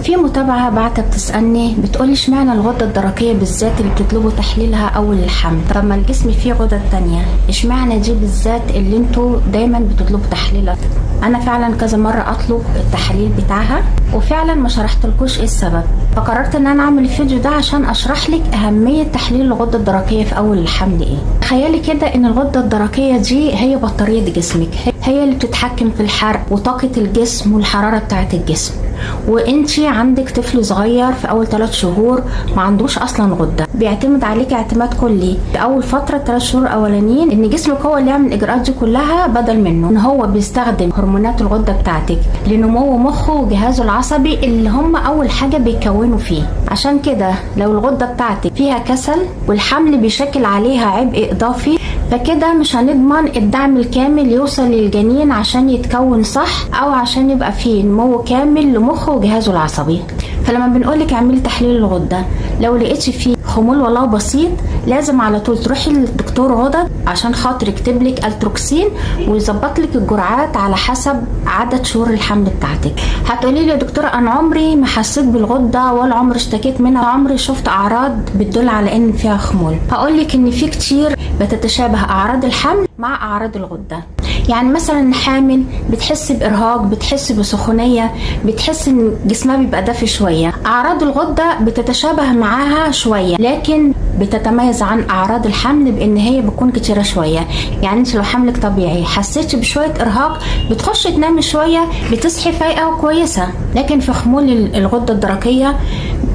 في متابعة بعتة بتسألني بتقولي اشمعنى الغدة الدرقية بالذات اللي بتطلبوا تحليلها أول الحمل؟ طب ما الجسم فيه غدد تانية، اشمعنى دي بالذات اللي انتوا دايما بتطلبوا تحليلها؟ أنا فعلا كذا مرة أطلب التحاليل بتاعها وفعلا ما شرحتلكوش ايه السبب، فقررت ان انا اعمل الفيديو ده عشان اشرح لك أهمية تحليل الغدة الدرقية في أول الحمل ايه. تخيلي كده ان الغدة الدرقية دي هي بطارية جسمك، هي اللي بتتحكم في الحرق وطاقة الجسم والحرارة بتاعة الجسم. وانتي عندك طفل صغير في اول 3 شهور ما عندوش اصلا غده، بيعتمد عليك اعتماد كلي في اول فتره 3 شهور اولانيين ان جسمك هو اللي يعمل الاجراءات دي كلها بدل منه، ان هو بيستخدم هرمونات الغده بتاعتك لنمو مخه وجهازه العصبي اللي هم اول حاجه بيكونوا فيه. عشان كده لو الغده بتاعتك فيها كسل والحمل بيشكل عليها عبء اضافي، فكده مش هنضمن الدعم الكامل يوصل للجنين عشان يتكون صح او عشان يبقى فيه نمو كامل لمخه وجهازه العصبي. فلما بنقولك اعملي تحليل الغده لو لقيتي فيه خمول ولو بسيط لازم على طول تروحي للدكتور غدد عشان خاطر يكتب لك التروكسين ويظبط لك الجرعات على حسب عدد شهور الحمل بتاعتك. هتقولي لي يا دكتوره انا عمري ما حسيت بالغده ولا عمري اشتكيت منها، عمري شفت اعراض بتدل على ان فيها خمول. هقول لك ان في كتير بتتشابه اعراض الحمل مع اعراض الغده. يعني مثلا حامل بتحس بارهاق، بتحس بسخونيه، بتحس ان جسمها بيبقى دافي شويه. اعراض الغده بتتشابه معاها شويه لكن بتتميز عن اعراض الحمل بان هي بتكون كتيره شويه. يعني انت لو حملك طبيعي حسيتي بشويه ارهاق بتخشي تنامي شويه بتصحي فايقه وكويسه، لكن في خمول الغده الدرقيه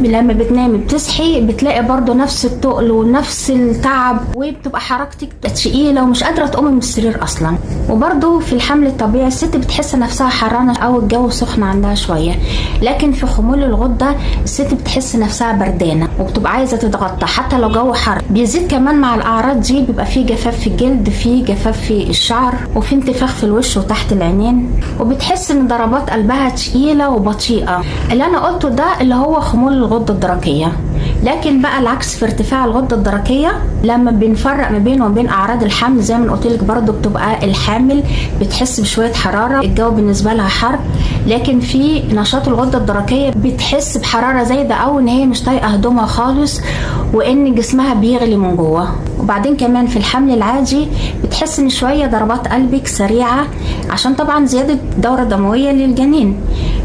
لما بتنامي بتصحي بتلاقي برضو نفس التقل ونفس التعب وبتبقى حركتك تقيله ومش قادره تقومي من السرير اصلا. وبرضو في الحمل الطبيعي الست بتحس نفسها حرانه او الجو سخن عندها شويه، لكن في خمول الغده الست بتحس نفسها بردانه وبتبقى عايزه تتغطى حتى لو جو حر. بيزيد كمان مع الاعراض دي بيبقى فيه جفاف في الجلد، فيه جفاف في الشعر، وفي انتفاخ في الوش وتحت العينين، وبتحس ان ضربات قلبها تقيله وبطيئه. اللي انا قلته ده اللي هو خمول الغده الدرقيه. لكن بقى العكس في ارتفاع الغده الدرقيه لما بنفرق ما بينه وبين اعراض الحمل زي ما قلت لك برضو بتبقى الحامل بتحس بشويه حراره، الجو بالنسبه لها حر، لكن في نشاط الغده الدرقيه بتحس بحراره زايده او ان هي مش طايقه هدومها خالص وان جسمها بيغلي من جوه. وبعدين كمان في الحمل العادي بتحس ان شويه ضربات قلبك سريعه عشان طبعا زياده دوره دمويه للجنين،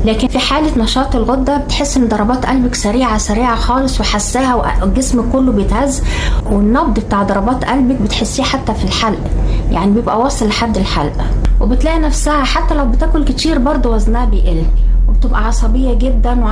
لكن في حاله نشاط الغده بتحس ان ضربات قلبك سريعه خالص وحساها والجسم كله بيتهز، والنبض بتاع ضربات قلبك بتحسيه حتى في الحلق، يعني بيبقى واصل لحد الحلق. وبتلاقي نفسها حتى لو بتاكل كتير برضو وزنها بيقل وبتبقى عصبيه جدا